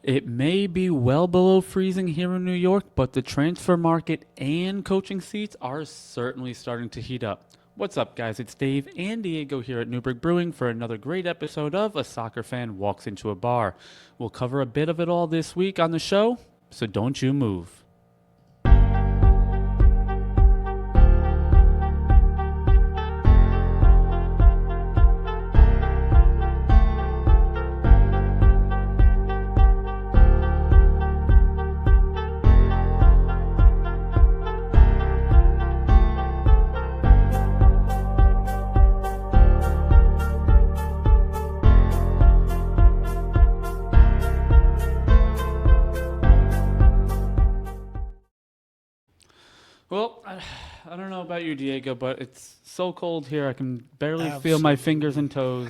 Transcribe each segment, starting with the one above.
It may be well below freezing here in New York, but the transfer market and coaching seats are certainly starting to heat up. What's up, guys? It's Dave and Diego here at Newburgh Brewing for another great episode of A Soccer Fan Walks Into a Bar. We'll cover a bit of it all this week on the show, so don't you move. Well, I don't know about you, Diego, but it's so cold here. I can barely feel my fingers and toes.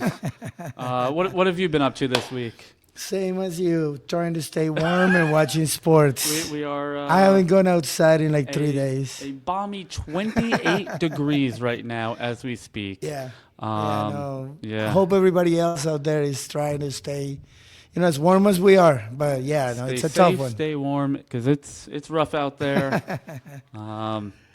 What have you been up to this week? Same as you, trying to stay warm and watching sports. We are. I haven't gone outside in like 3 days. A balmy 28 degrees right now as we speak. Yeah. Yeah. I hope everybody else out there is trying to stay, as warm as we are. But yeah, no, it's a tough one. Stay warm because it's rough out there.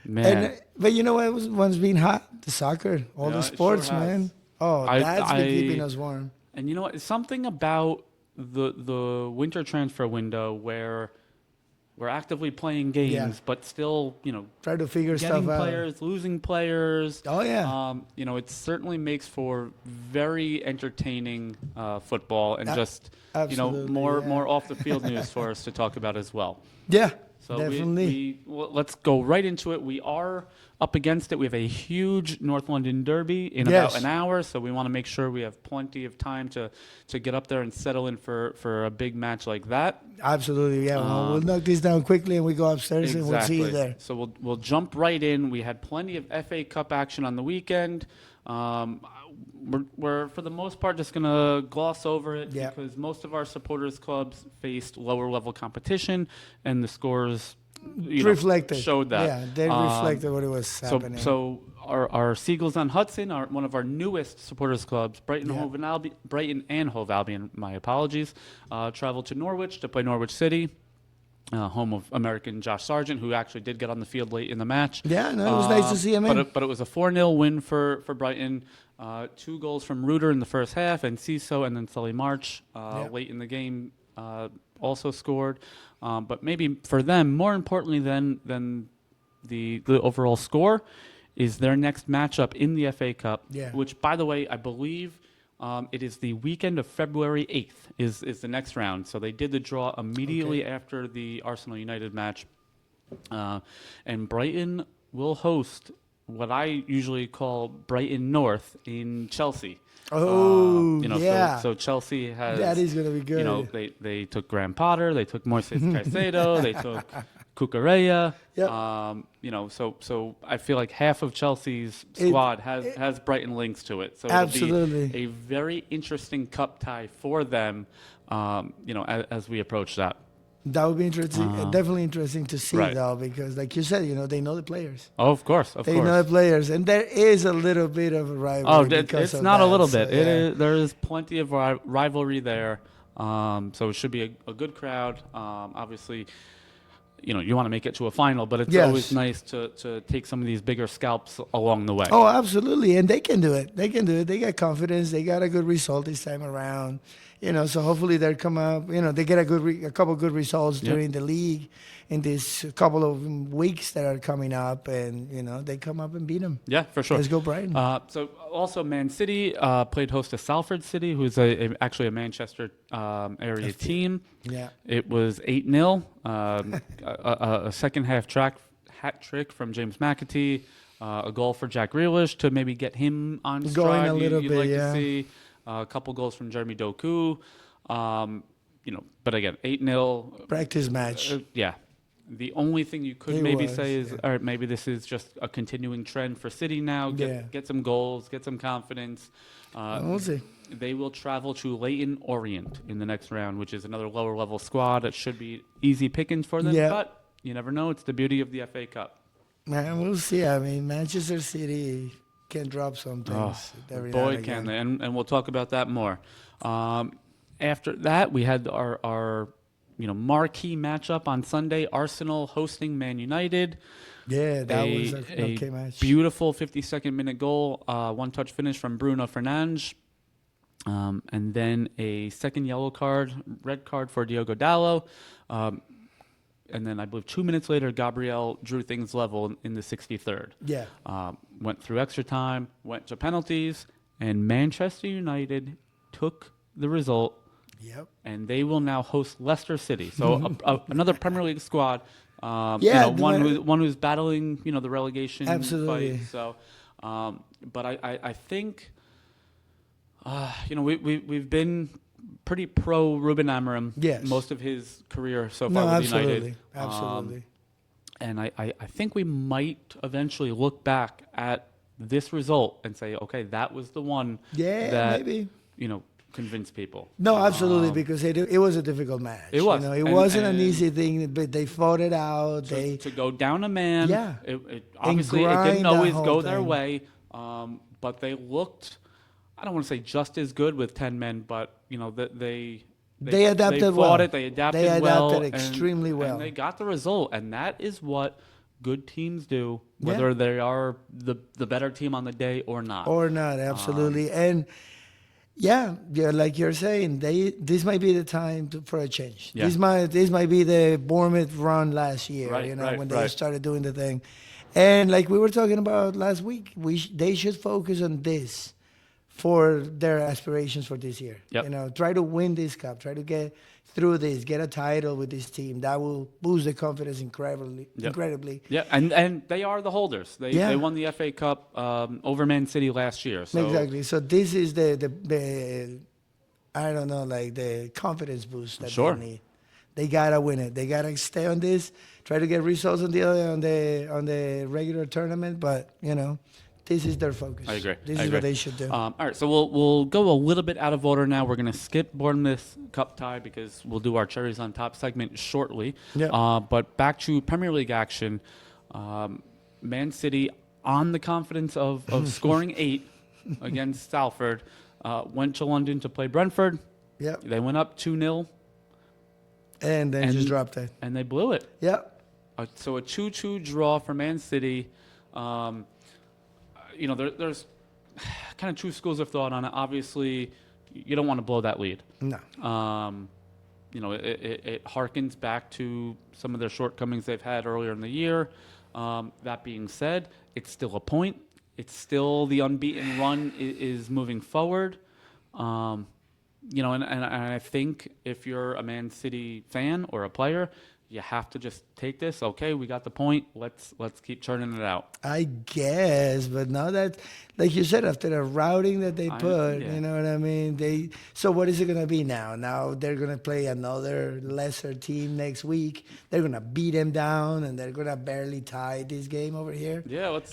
Man. But you know what one's been hot? The soccer, all the sports, sure man. Oh, that's been keeping us warm. And you know what? Something about the winter transfer window where we're actively playing games, but still, try to figure stuff out. Getting players, losing players. Oh yeah. It certainly makes for very entertaining football and just more off the field news for us to talk about as well. Yeah. So definitely. Let's go right into it. We are up against it. We have a huge North London derby in about an hour, so we want to make sure we have plenty of time to get up there and settle in for a big match like that. Absolutely, yeah. We'll knock this down quickly and we go upstairs and we'll see you there. So we'll jump right in. We had plenty of FA Cup action on the weekend. We're for the most part just going to gloss over it because most of our supporters clubs faced lower level competition and the scores showed that. Yeah, they reflected what it was happening. So our Seagulls on Hudson are one of our newest supporters clubs. Brighton and Hove Albion, my apologies, traveled to Norwich to play Norwich City. Home of American Josh Sargent, who actually did get on the field late in the match. Yeah, no, it was nice to see him in. But it was a 4-0 win for Brighton. 2 goals from Reuter in the first half, and Ciso, and then Sully March late in the game also scored. But maybe for them, more importantly than the overall score, is their next matchup in the FA Cup, which, by the way, I believe it is the weekend of February 8th is the next round. So they did the draw immediately after the Arsenal United match. And Brighton will host what I usually call Brighton North in Chelsea. Oh, So Chelsea has... That is going to be good. They took Graham Potter, they took Moises Caicedo, they took Cucurella. Yep. So I feel like half of Chelsea's squad has Brighton links to it. So absolutely. It'll be a very interesting cup tie for them, as we approach that. That would be interesting. Definitely interesting to see, though, because, like you said, they know the players. Oh, of course. They know the players, and there is a little bit of a rivalry. It's not a little bit. There is plenty of rivalry there. So it should be a good crowd. Obviously, you want to make it to a final, but it's always nice to take some of these bigger scalps along the way. Oh, absolutely, and they can do it. They got confidence. They got a good result this time around. So hopefully they'll come up. They get a couple good results during the league in this couple of weeks that are coming up, and they come up and beat them. Yeah, for sure. Let's go, Brighton. So also Man City played host to Salford City, who's actually a Manchester area team. Yeah, it was 8-0. A second half hat trick from James McAtee. A goal for Jack Grealish to maybe get him on stride. Going a little bit, to see. A couple goals from Jeremy Doku. But again, 8-0. Practice match. The only thing you could say is, all right, maybe this is just a continuing trend for City now. Get some goals, get some confidence. We'll see. They will travel to Leyton Orient in the next round, which is another lower level squad. It should be easy pickings for them, but you never know. It's the beauty of the FA Cup. Man, we'll see. I mean, Manchester City can drop some things. Boy, can they. And we'll talk about that more. After that, we had our marquee matchup on Sunday. Arsenal hosting Man United. Yeah, that was an A okay match. beautiful 52nd minute goal, one-touch finish from Bruno Fernandes. And then a second red card for Diogo Dallo. And then I believe 2 minutes later, Gabriel drew things level in the 63rd. Yeah. Went through extra time, went to penalties, and Manchester United took the result. Yep. And they will now host Leicester City. So another Premier League squad. One who's battling, the relegation Absolutely. fight. So, but I think, we've been pretty pro Ruben Amorim most of his career so far with United. Absolutely. And I think we might eventually look back at this result and say, okay, that was the one that maybe convinced people. No, absolutely, because it was a difficult match. It was. It wasn't an easy thing, but they fought it out. To go down a man. Yeah. Obviously, it didn't always go their way, but they looked. I don't want to say just as good with 10 men, but they adapted they well. fought it. They adapted well. They adapted extremely well. And they got the result, and that is what good teams do, whether they are the better team on the day or not. Absolutely. And like you're saying, this might be the time for a change. Yeah. This might be the Bournemouth run last year, when they started doing the thing. And like we were talking about last week, they should focus on this for their aspirations for this year. Yep. Try to win this cup, try to get through this, get a title with this team. That will boost the confidence incredibly. Yeah, and they are the holders. They won the FA Cup over Man City last year. So. Exactly. So this is the I don't know, like the confidence boost that they need. They gotta win it. They gotta stay on this. Try to get results on the regular tournament, but this is their focus. I agree. This is what they should do. All right, so we'll go a little bit out of order now. We're going to skip Bournemouth Cup tie because we'll do our cherries on top segment shortly. Yeah. But back to Premier League action. Man City, on the confidence of scoring 8 against Salford, went to London to play Brentford. Yep. They went up 2-0. And then just dropped it. And they blew it. Yep. So a 2-2 draw for Man City. There's kind of two schools of thought on it. Obviously, you don't want to blow that lead. No. It harkens back to some of their shortcomings they've had earlier in the year. That being said, it's still a point. It's still the unbeaten run is moving forward. And I think if you're a Man City fan or a player, you have to just take this. Okay, we got the point. Let's keep churning it out. I guess, but now that, like you said, after the routing that they put, you know what I mean? So what is it going to be now? Now they're going to play another lesser team next week. They're going to beat them down, and they're going to barely tie this game over here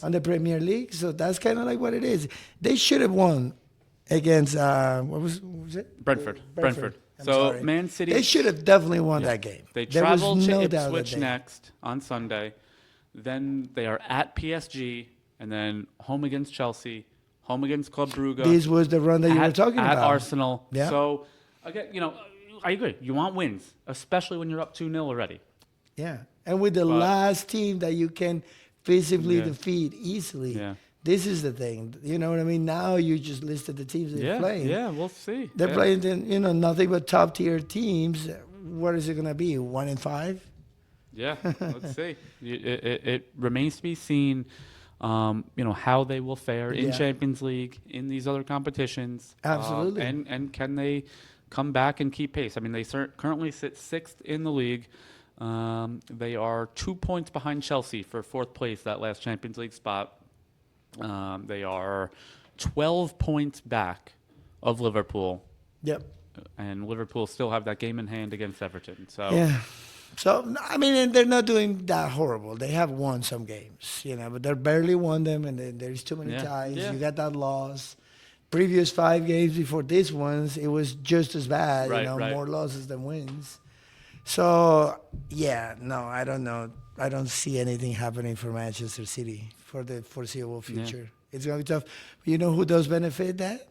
on the Premier League. So that's kind of like what it is. They should have won against, what was it? Brentford. Sorry. Man City, they should have definitely won that game. They travel to Ipswich next on Sunday. Then they are at PSG, and then home against Chelsea, home against Club Brugge. This was the run that you were talking about. At Arsenal. Yeah. So, again, I agree. You want wins, especially when you're up 2-0 already. Yeah. And with the last team that you can physically defeat easily. Yeah. This is the thing. You know what I mean? Now you just listed the teams they're playing. Yeah, we'll see. They're playing, nothing but top-tier teams. What is it going to be, 1-5? Yeah, let's see. It remains to be seen, how they will fare in Champions League, in these other competitions. Absolutely. And can they come back and keep pace? I mean, they currently sit 6th in the league. They are 2 points behind Chelsea for 4th place, that last Champions League spot. They are 12 points back of Liverpool. Yep. And Liverpool still have that game in hand against Everton. So yeah. So, I mean, they're not doing that horrible. They have won some games, but they barely won them, and then there's too many ties. Yeah. You got that loss. Previous 5 games before this ones, it was just as bad, more losses than wins. So, I don't know. I don't see anything happening for Manchester City for the foreseeable future. It's going to be tough. But you know who does benefit that?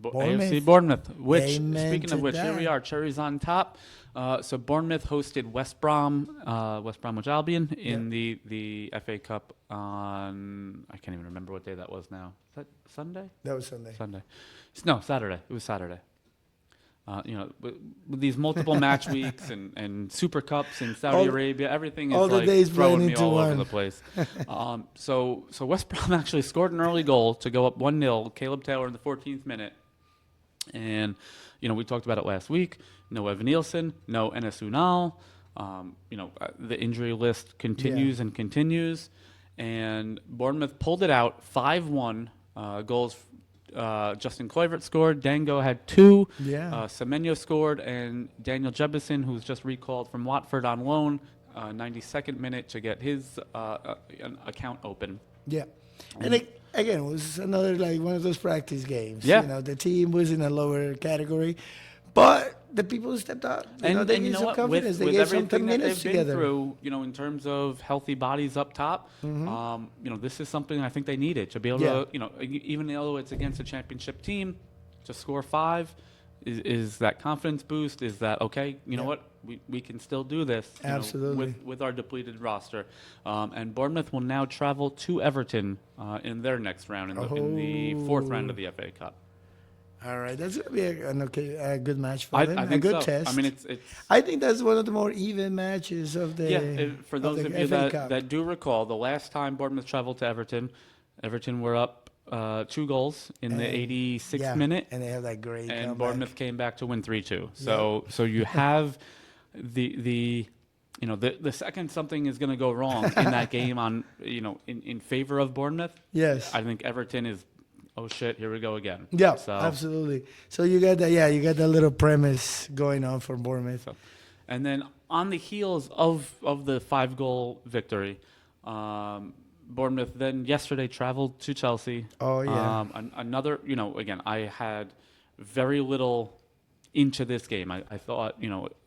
AFC Bournemouth. Which, Amen speaking to of which, here we that. are. Cherries on top. So Bournemouth hosted West Bromwich Albion in the FA Cup on, I can't even remember what day that was now. Is that Sunday? That was Sunday. Sunday. No, Saturday. It was Saturday. With these multiple match weeks and Super Cups in Saudi Arabia, everything is all the like days throwing blend me into all over one. the place. So West Brom actually scored an early goal to go up 1-0. Caleb Taylor in the 14th minute. And, we talked about it last week. No Evan Nielsen, no Enes Unal. The injury list continues and continues. And Bournemouth pulled it out 5-1. Goals. Justin Kluivert scored. Dango had 2. Yeah. Semenyo scored, and Daniel Jebison, who's just recalled from Watford on loan, 92nd minute to get his account open. Yeah. And again, it was another one of those practice games. Yeah. The team was in a lower category, but the people stepped up. They gave some confidence. They gave some minutes together. Through, in terms of healthy bodies up top, this is something I think they needed to be able to, even though it's against a championship team, to score 5 is that confidence boost. Is that okay? You know what? We can still do this. Absolutely. With our depleted roster, and Bournemouth will now travel to Everton in their next round in the 4th round of the FA Cup. All right, that's gonna be a good match for them. I think a good so. test. I mean, it's. I think that's one of the more even matches of the. For those of you that do recall, the last time Bournemouth traveled to Everton were up 2 goals in the 86th minute, and they have that great. And comeback. Bournemouth came back to win 3-2. So you have the second something is going to go wrong in that game in favor of Bournemouth. Yes, I think Everton is. Oh shit! Here we go again. Yeah, so, absolutely. So you got that. Yeah, you got that little premise going on for Bournemouth. And then on the heels of the 5-goal victory, Bournemouth then yesterday traveled to Chelsea. Oh yeah. Another, again, I had very little into this game. I thought,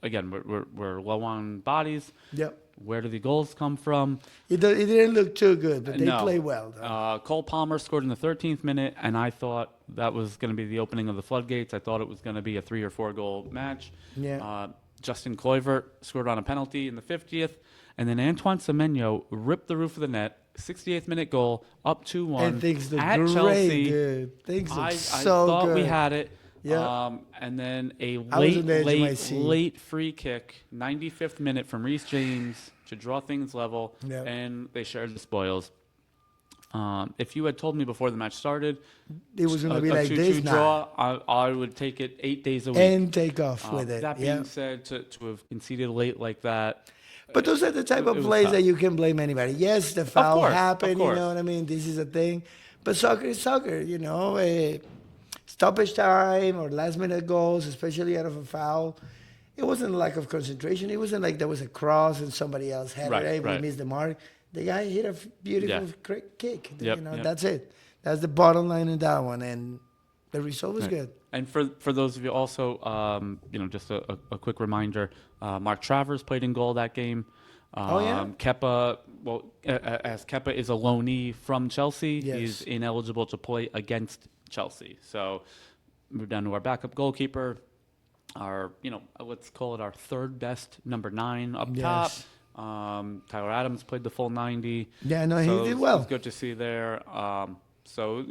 again, we're low on bodies. Yep. Where do the goals come from? It didn't look too good, but they play well. Cole Palmer scored in the 13th minute, and I thought that was going to be the opening of the floodgates. I thought it was going to be a 3 or 4 goal match. Yeah. Justin Kluivert scored on a penalty in the 50th, and then Antoine Semenyo ripped the roof of the net. 68th minute goal, up 2-1 And things look at great, Chelsea. dude. Things look I so thought good. we had it. Yeah. And then a I was on the edge of my seat. late free kick, 95th minute from Reece James to draw things level, Yep. and they shared the spoils. If you had told me before the match started, It was going to be a like 2-2 this now. draw, I would take it 8 days a week. And take off with it. That being said, to have conceded late like that. But those are the type It of was plays tough. that you can blame anybody. Yes, the foul course, happened, of you course. know what I mean? This is a thing. But soccer is soccer, stoppage time or last minute goals, especially out of a foul. It wasn't a lack of concentration. It wasn't like there was a cross and somebody else had it. We missed the mark. The guy hit a beautiful kick. Yep. That's it. That's the bottom line in that one. And the result was good. And for those of you also, just a quick reminder, Mark Travers played in goal that game. Kepa, as Kepa is a loanee from Chelsea, he's ineligible to play against Chelsea. So move down to our backup goalkeeper, our, let's call it our 3rd best number 9 up top. Tyler Adams played the full 90. Yeah, no, so he did well. It's good to see there. So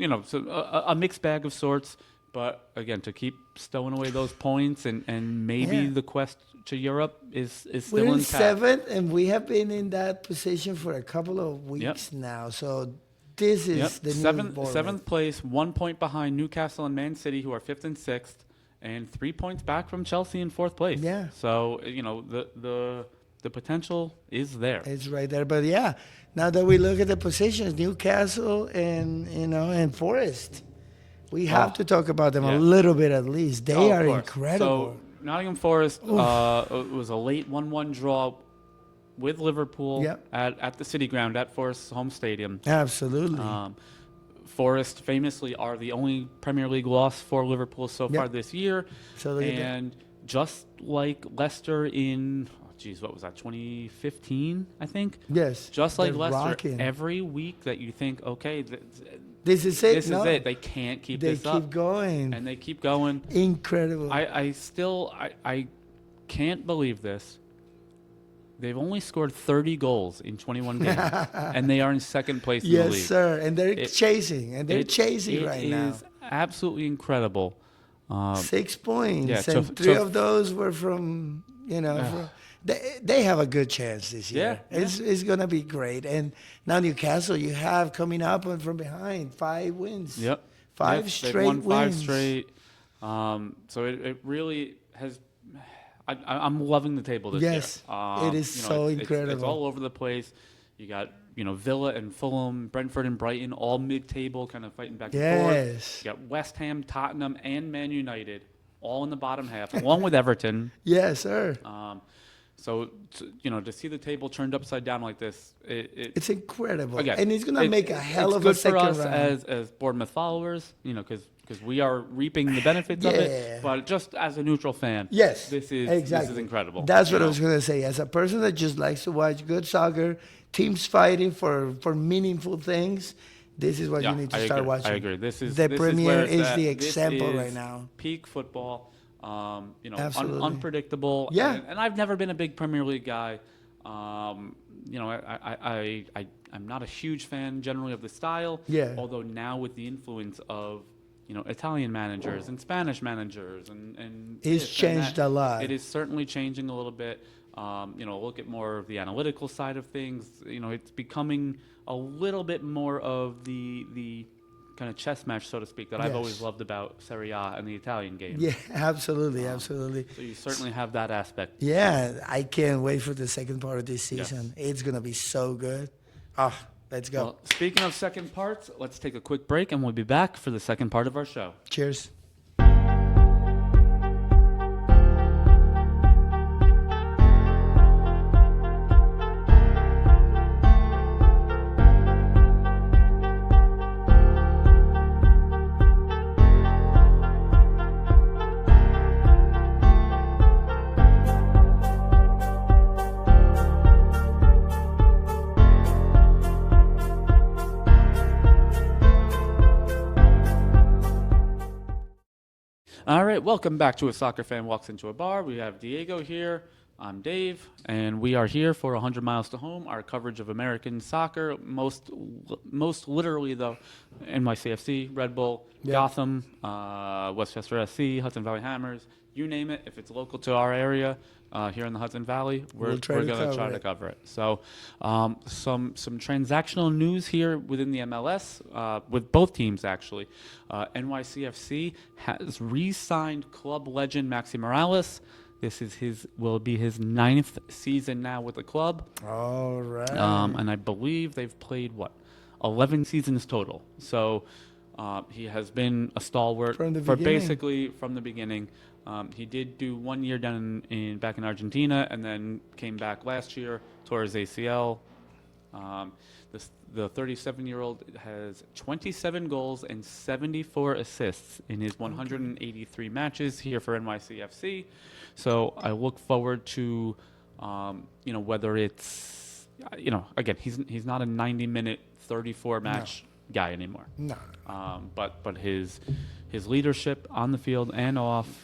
a mixed bag of sorts. But again, to keep stowing away those points and maybe the quest to Europe is still We're in intact. 7th, and we have been in that position for a couple of weeks now. So this is the new Bournemouth. 7th place, 1 point behind Newcastle and Man City, who are 5th and 6th, and 3 points back from Chelsea in 4th place. Yeah. So the potential is there. It's right there. But now that we look at the positions, Newcastle and Forest, we have to talk about them a little bit at least. They are incredible. So Nottingham Forest was a late 1-1 draw with Liverpool at the City Ground at Forest's home stadium. Absolutely. Forest famously are the only Premier League loss for Liverpool so far this year. So and just like Leicester in, what was that, 2015, I think? Yes. Just like they're Leicester, rocking. every week that you think, okay, This is it. This no, is it. They can't keep they this keep up, going. and they keep going. Incredible. I can't believe this. They've only scored 30 goals in 21 games, and they are in second place in the Yes, league. sir. And they're It- chasing, and they're chasing It right now. is absolutely incredible. 6 points, yeah, and so- 3 so- of those were from they have a good chance this year. Yeah, It's gonna be great. And now Newcastle, you have coming up and from behind 5 wins. Yep. Five Yep, straight they've won 5 wins. straight. So it really has. I'm loving the table this Yes, year. it is so it's incredible. all over the place. You got Villa and Fulham, Brentford and Brighton, all mid-table, kind of fighting back and forth. Yes. You got West Ham, Tottenham, and Man United, all in the bottom half, along with Everton. Yes, sir. So to see the table turned upside down like this, It's incredible. again, And it's gonna make a hell of a good for second us round. as Bournemouth followers, because we are reaping the benefits of Yeah. it. But just as a neutral fan, Yes, this is exactly. incredible. That's what you I was know? gonna say. As a person that just likes to watch good soccer, teams fighting for meaningful things, this is what Yeah, you need to I start agree. watching. I agree. This is the this Premier where it's is at. the This example is right now. Peak football. Absolutely. Unpredictable. Yeah. And I've never been a big Premier League guy. I'm not a huge fan generally of the style. Yeah. Although now with the influence of Italian managers and Spanish managers and It's this and changed that, a lot. It is certainly changing a little bit. Look at more of the analytical side of things. It's becoming a little bit more of the kind of chess match, so to speak, that I've always Yes. loved about Serie A and the Italian game. Yeah, absolutely, absolutely. So you certainly have that aspect. Yeah, I can't wait for the second part of this Yes. season. It's gonna be so good. Let's go. Well, speaking of second parts, let's take a quick break and we'll be back for the second part of our show. Cheers. All right, welcome back to A Soccer Fan Walks Into a Bar. We have Diego here. I'm Dave, and we are here for 100 Miles to Home, our coverage of American soccer, most literally, though, NYCFC, Red Bull, Yeah. Gotham, Westchester SC, Hudson Valley Hammers, you name it. If it's local to our area here in the Hudson Valley, we're We'll try going to to cover try to it. cover it. So some transactional news here within the MLS with both teams, actually. NYCFC has re-signed club legend Maxi Morales. This is will be his 9th season now with the club. All right. And I believe they've played, 11 seasons total. So he has been a stalwart From the for beginning. basically from the beginning. He did do 1 year down back in Argentina and then came back last year, tore his ACL. The 37-year-old has 27 goals and 74 assists in his 183 matches here for NYCFC. So I look forward to, whether it's, again, he's not a 90-minute, 34-match guy anymore. No. But his leadership on the field and off,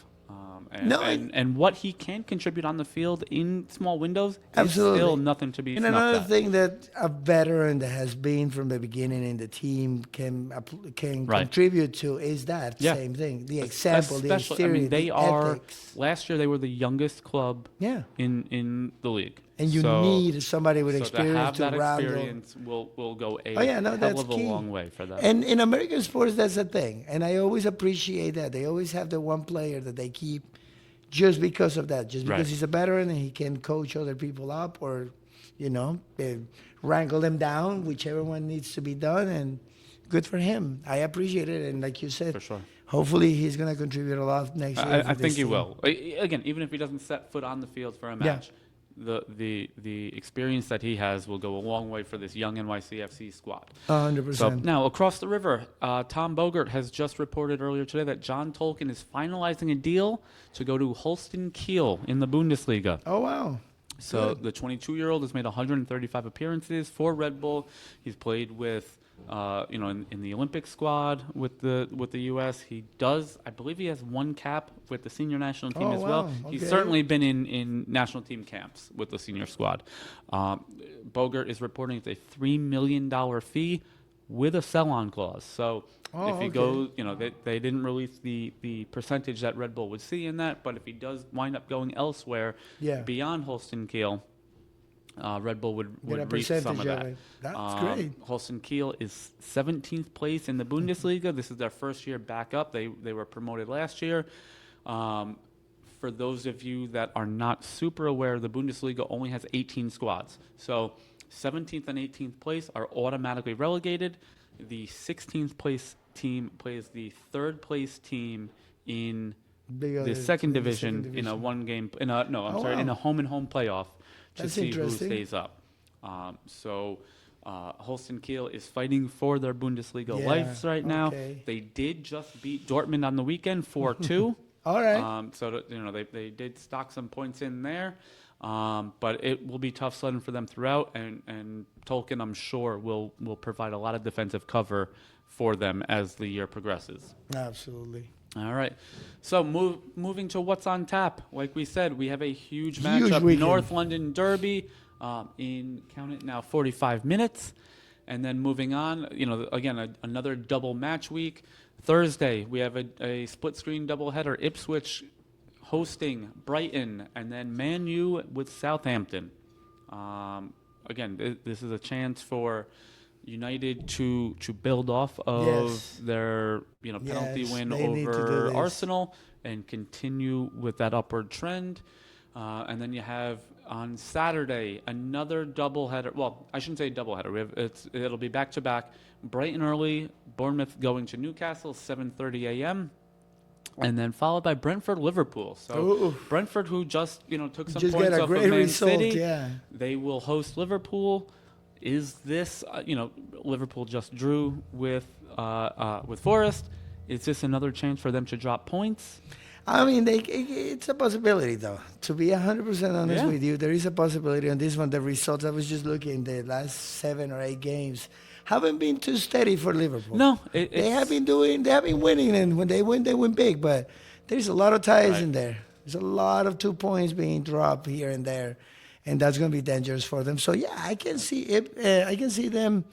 and what he can contribute on the field in small windows Absolutely. is still nothing to be And snuffed another at. thing that a veteran that has been from the beginning in the team can Right. contribute to is that Yeah. same thing. The example, the Especially, experience, they the are. ethics. Last year, they were the youngest club Yeah. in the league, And you So- need somebody with so experience to have that round them. experience will go a Oh, yeah, no, hell that's of a key. long way for them. And in American sports, that's the thing. And I always appreciate that. They always have the one player that they keep just because of that, just because Right. he's a veteran and he can coach other people up or, wrangle them down, whichever one needs to be done. And good for him. I appreciate it. And like you said, For sure. hopefully he's going to contribute a lot next year. for I this think he team. will. Again, even if he doesn't set foot on the field for a match, the experience that he has will go a long way for this young NYCFC squad. 100%. So now across the river, Tom Bogert has just reported earlier today that John Tolkien is finalizing a deal to go to Holstein Kiel in the Bundesliga. Oh, wow. So Good. the 22-year-old has made 135 appearances for Red Bull. He's played with, in the Olympic squad with the U.S. He does, I believe, he has one cap with the senior national team Oh, as well. wow. He's Okay. certainly been in national team camps with the senior squad. Bogert is reporting it's a $3 million fee with a sell-on clause. So Oh, if he okay. goes, they didn't release the percentage that Red Bull would see in that, but if he does wind up going elsewhere Yeah. beyond Holston Kiel, Red Bull would Get a reap some percentage of of that. it. That's great. Holston Kiel is 17th place in the Bundesliga. This is their first year back up. They were promoted last year. For those of you that are not super aware, the Bundesliga only has 18 squads. So 17th and 18th place are automatically relegated. The 16th place team plays the third place team in the second division in a one game in a no I'm Oh, sorry in wow. a home and home playoff to That's see who interesting. stays up. Holston Kiel is fighting for their Bundesliga Yeah, lives right now. okay. They did just beat Dortmund on the weekend 4-2. All right. They did stock some points in there, but it will be tough sledding for them throughout. And Tolkien, I'm sure, will provide a lot of defensive cover for them as the year progresses. Absolutely. All right. So moving to what's on tap. Like we said, we have a huge Huge matchup. weekend. North London Derby in, count it now, 45 minutes. And then moving on, again, another double match week. Thursday, we have a split screen doubleheader. Ipswich hosting Brighton, and then Man U with Southampton. Again, this is a chance for United to build off of Yes. their penalty Yes, win they need to do over this. Arsenal and continue with that upward trend. And then you have on Saturday another doubleheader. Well, I shouldn't say doubleheader. It'll be back to back. Brighton early, Bournemouth going to Newcastle 7:30 a.m. and then followed by Brentford Liverpool. So Ooh. Brentford, who just took some Just points get a off great of Man result. City, Yeah. they will host Liverpool. Is this Liverpool just drew with Forest? Is this another chance for them to drop points? I mean, it's a possibility, though. To be 100% honest Yeah. with you, there is a possibility on this one. The results, I was just looking, the last 7 or 8 games haven't been too steady for Liverpool. No, They have been winning, and when they win big. But there's a lot of ties Right. in there. There's a lot of 2 points being dropped here and there, and that's going to be dangerous for them. So yeah, I can see it. I can see them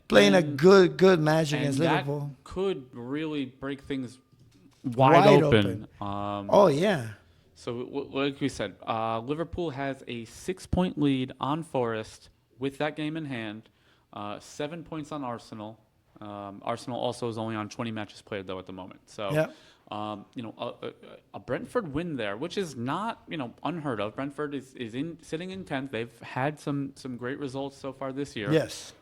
playing a good match and against that Liverpool. could really break things wide open. Oh yeah, So, like we said, Liverpool has a 6-point lead on Forest with that game in hand. 7 points on Arsenal. Arsenal also is only on 20 matches played though at the moment. So, Yeah. a Brentford win there, which is not unheard of. Brentford is sitting in 10th. They've had some great results so far this year. yes.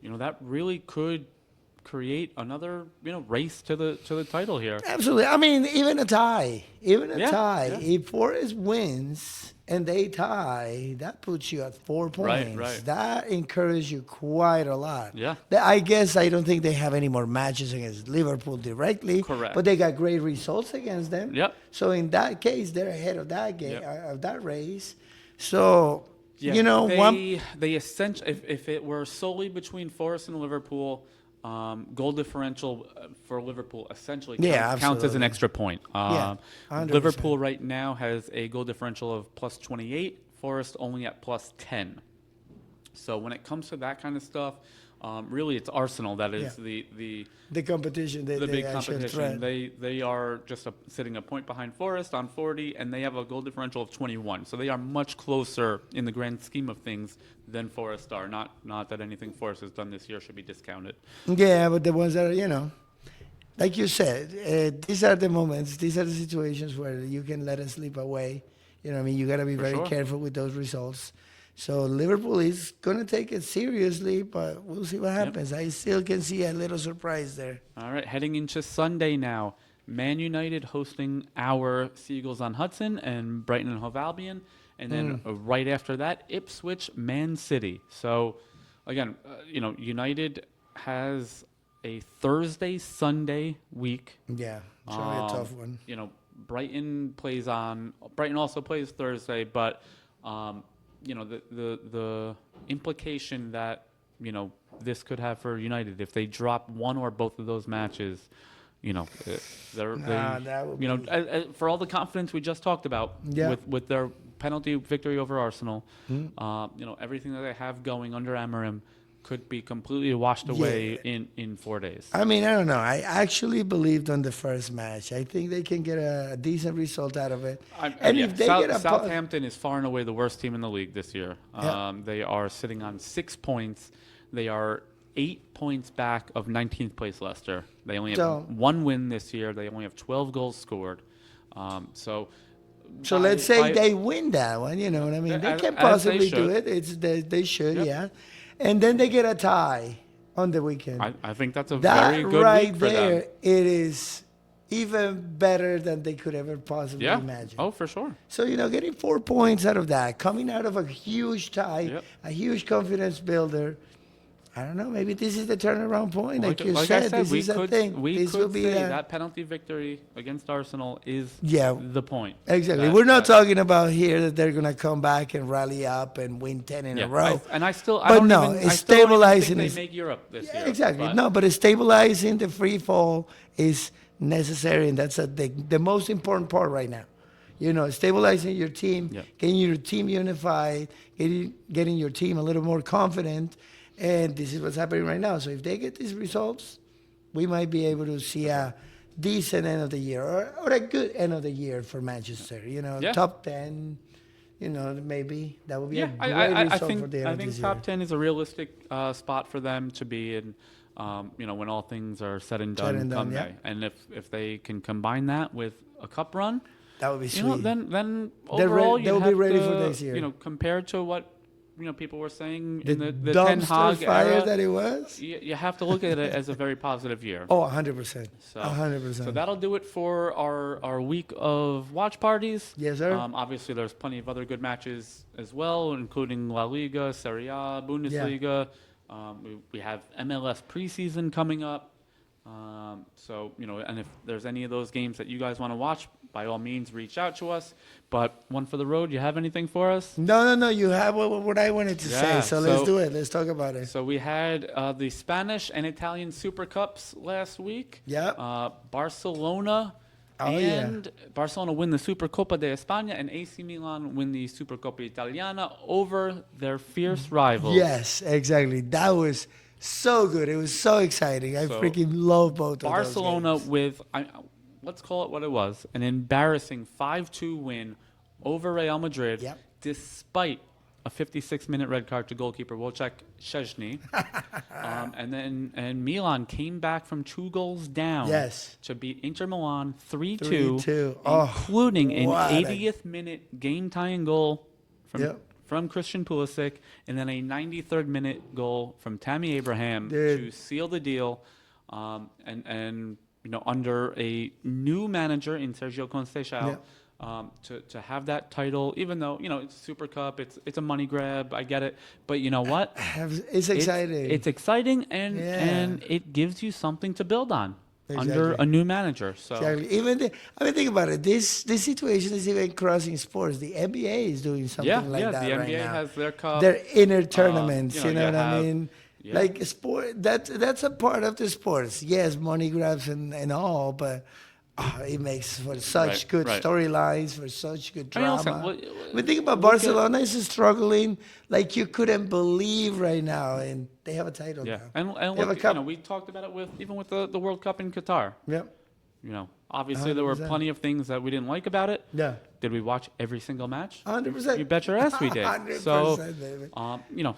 That really could create another race to the title here. Absolutely. I mean, even a tie. Yeah. If Forest wins and they tie, that puts you at 4 points. Right. That encourages you quite a lot. Yeah. I guess I don't think they have any more matches against Liverpool directly. Correct. But they got great results against them. Yep. So in that case, they're ahead of that game, Yep. of that race. So, Yeah, one. they essentially, if it were solely between Forest and Liverpool, goal differential for Liverpool essentially Yeah, counts as an absolutely. extra point. Yeah, 100%. Liverpool right now has a goal differential of plus 28. Forest only at plus 10. So when it comes to that kind of stuff, really it's Arsenal that is The competition, the big actual competition. threat. They are just sitting a point behind Forest on 40, and they have a goal differential of 21. So they are much closer in the grand scheme of things than Forest are. Not that anything Forest has done this year should be discounted. Yeah, but the ones that are, like you said, these are the moments, these are the situations where you can let it slip away. You know what I mean? You got to be For very sure. careful with those results. So Liverpool is going to take it seriously, but we'll see what happens. I still can see a little surprise there. All right, heading into Sunday now. Man United hosting our Seagulls on Hudson and Brighton and Hove Albion. And then right after that, Ipswich, Man City. So, again, United has a Thursday-Sunday week. Yeah, it's going to be a tough one. Brighton also plays Thursday, but The implication that this could have for United if they drop one or both of those matches, that would be... for all the confidence we just talked about with their penalty victory over Arsenal, everything that they have going under Amorim could be completely washed away in 4 days. I mean, I don't know. I actually believed on the first match. I think they can get a decent result out of it. If they Southampton is far and away the worst team in the league this year. They are sitting on 6 points. They are 8 points back of 19th place Leicester. They only have one win this year. They only have 12 goals scored. So let's say they win that one. You know what I mean? They can possibly do it. They should, yeah. And then they get a tie on the weekend. I think that's a very good week for them. It is even better than they could ever possibly imagine. Oh, for sure. So, getting 4 points out of that, coming out of a huge tie, a huge confidence builder. I don't know. Maybe this is the turnaround point. Like you said, this is a thing. This will be that penalty victory against Arsenal is the point. Exactly. We're not talking about here that they're going to come back and rally up and win 10 in a row. It's stabilizing. Still they make Europe this year. Exactly. But it's stabilizing the free fall is necessary, and that's the most important part right now. Stabilizing your team, getting your team unified, getting your team a little more confident. And this is what's happening right now. So if they get these results, we might be able to see a decent end of the year or a good end of the year for Manchester. Top 10, maybe. That would be a great result for the end of this year. I think top 10 is a realistic spot for them to be in, when all things are said and done come May. And if they can combine that with a cup run, that would be sweet. Then overall they'll be ready for next year. Compared to what people were saying the in the Ten Hag fire era, that it was. You have to look at it as a very positive year. Oh, 100%. 100%. So that'll do it for our week of watch parties. Yes, sir. Obviously, there's plenty of other good matches as well, including La Liga, Serie A, Bundesliga. We have MLS preseason coming up. And if there's any of those games that you guys want to watch, by all means, reach out to us. But one for the road, you have anything for us? No. You have what I wanted to say. So let's do it. Let's talk about it. So we had the Spanish and Italian Super Cups last week. Yeah. Barcelona Barcelona win the Supercopa de España and AC Milan win the Supercopa Italiana over their fierce rivals. Yes, exactly. That was so good. It was so exciting. I freaking love both of those games. with, let's call it what it was, an embarrassing 5-2 win over Real Madrid, despite a 56-minute red card to goalkeeper Wojciech Szczęsny. and Milan came back from 2 goals down to beat Inter Milan 3-2, including an 80th minute game-tying goal from Christian Pulisic, and then a 93rd minute goal from Tammy Abraham to seal the deal. Under a new manager in Sergio Conceição, to have that title, even though it's Super Cup, it's a money grab. I get it, but you know what? It's exciting. It's exciting, and it gives you something to build on. Under a new manager. So exactly. Think about it. This situation is even crossing sports. The NBA is doing something like that right now. The NBA has their cup. Their inner tournaments. You know what I mean? Yeah. Like sport. That's a part of the sports. Yes, money grabs and all, but it makes for such good storylines, for such good drama. Think about Barcelona is struggling like you couldn't believe right now, and they have a title now. And look, have a cup. We talked about it with the World Cup in Qatar. Yep. Obviously 100%. There were plenty of things that we didn't like about it. Yeah. Did we watch every single match? 100%. You bet your ass we did. 100%, so, baby.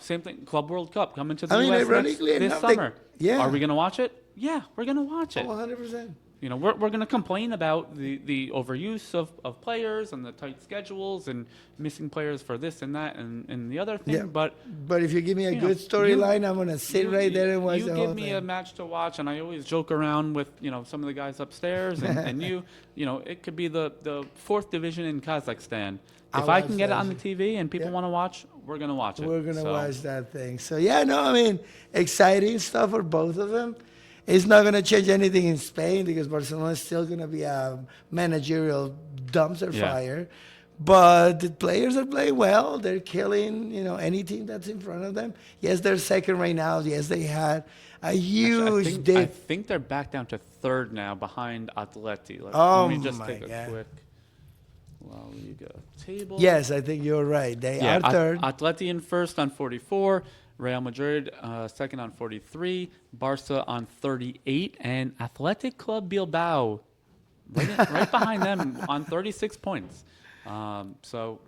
Same thing. Club World Cup coming to the U.S. this summer. Are we going to watch it? Yeah, we're going to watch it. 100%. We're going to complain about the overuse of players and the tight schedules and missing players for this and that and the other thing. Yeah. But if you give me a good storyline, I'm going to sit right there and watch the whole thing. You give me a match to watch, and I always joke around with some of the guys upstairs and it could be the 4th division in Kazakhstan. If I can get it on the TV and people want to watch, we're going to watch it. We're going to watch that thing. So, exciting stuff for both of them. It's not going to change anything in Spain because Barcelona is still going to be a managerial dumpster fire. But the players are playing well. They're killing, any team that's in front of them. Yes, they're second right now. Yes, they had a huge Actually, I dip. think they're back down to third now, behind Atleti. Oh Let me just my take a God. quick La Liga table. Yes, I think you're right. They Yeah, are third. Atleti in first on 44, Real Madrid second on 43, Barca on 38, and Athletic Club Bilbao right behind them on 36 points. So,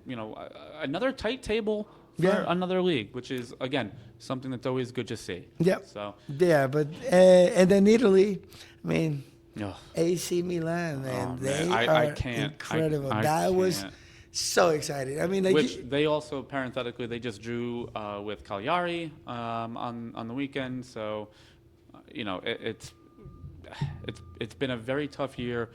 another tight table for Yeah. another league, which is, again, something that's always good to see. Yep. So, Yeah, but and then Italy, I mean, ugh. AC Milan, man, Oh, they man, are I can't. incredible. I that was can't. so exciting. I mean, like, Which they also, parenthetically, they just drew with Cagliari on the weekend. So, it's been a very tough year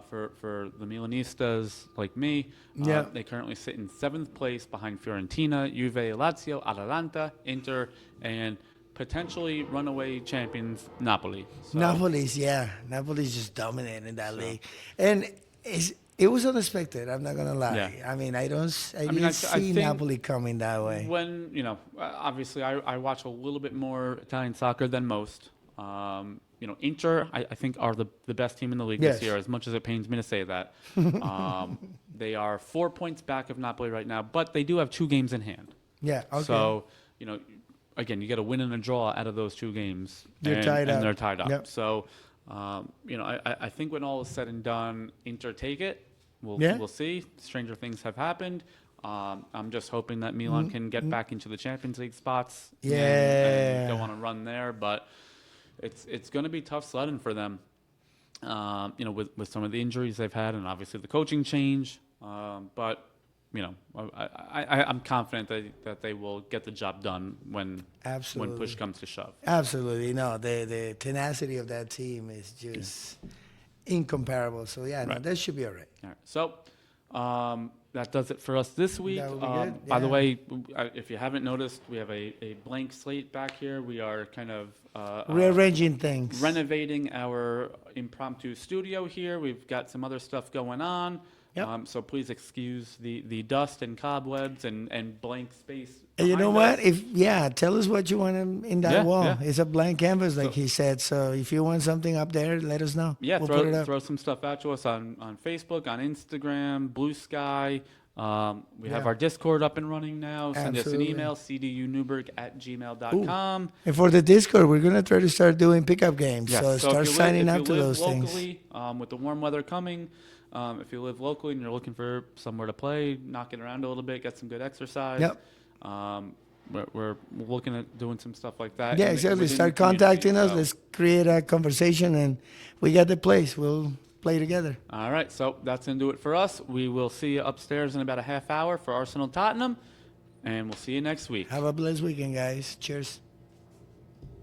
for the Milanistas like me. Yeah. They currently sit in 7th place behind Fiorentina, Juve, Lazio, Atalanta, Inter, and potentially runaway champions Napoli. So, Napoli's just dominating that league, and it was unexpected. I'm not gonna lie. Yeah. I mean, I didn't I see think Napoli coming that way. when obviously I watch a little bit more Italian soccer than most. Inter I think are the best team in the league Yes. this year. As much as it pains me to say that, they are 4 points back of Napoli right now, but they do have 2 games in hand. Yeah. Okay. So again, you get a win and a draw out of those 2 games, They're tied up. and they're tied up. Yep. So I think when all is said and done, Inter take it. Yeah. We'll see. Stranger things have happened. I'm just hoping that Milan can get back into the Champions League spots. And go on a run there, but it's going to be tough sledding for them. With some of the injuries they've had, and obviously the coaching change. But I'm confident that they will get the job done when Absolutely. push comes to shove. Absolutely. No, the tenacity of that team is just incomparable. So yeah, no, Right. that should be all right. All right. So that does it for us this week. That would be good, By the yeah. way, if you haven't noticed, we have a blank slate back here. We are kind of Rearranging things. renovating our impromptu studio here. We've got some other stuff going on. Yep. So please excuse the dust and cobwebs and blank space. And you know behind what? us. Tell us what you want in that Yeah, wall. yeah. It's a blank canvas, like So- he said. So if you want something up there, let us know. Yeah, we'll put it up. throw some stuff out to us on Facebook, on Instagram, Blue Sky. We have Yeah. our Discord up and running now. Send Absolutely. us an email, cdunewburgh@gmail.com. And for the Discord, we're gonna try to start doing pickup games. Yes, So start if you signing live, up if to you live those things. locally, with the warm weather coming, if you live locally and you're looking for somewhere to play, knock it around a little bit, get some good exercise. Yep. We're looking at doing some stuff like that. Yeah, in the- exactly. within the Start community, contacting us. so- Let's create a conversation, and we got the place. We'll play together. All right, so that's going to do it for us. We will see you upstairs in about a half hour for Arsenal Tottenham, and we'll see you next week. Have a blessed weekend, guys. Cheers.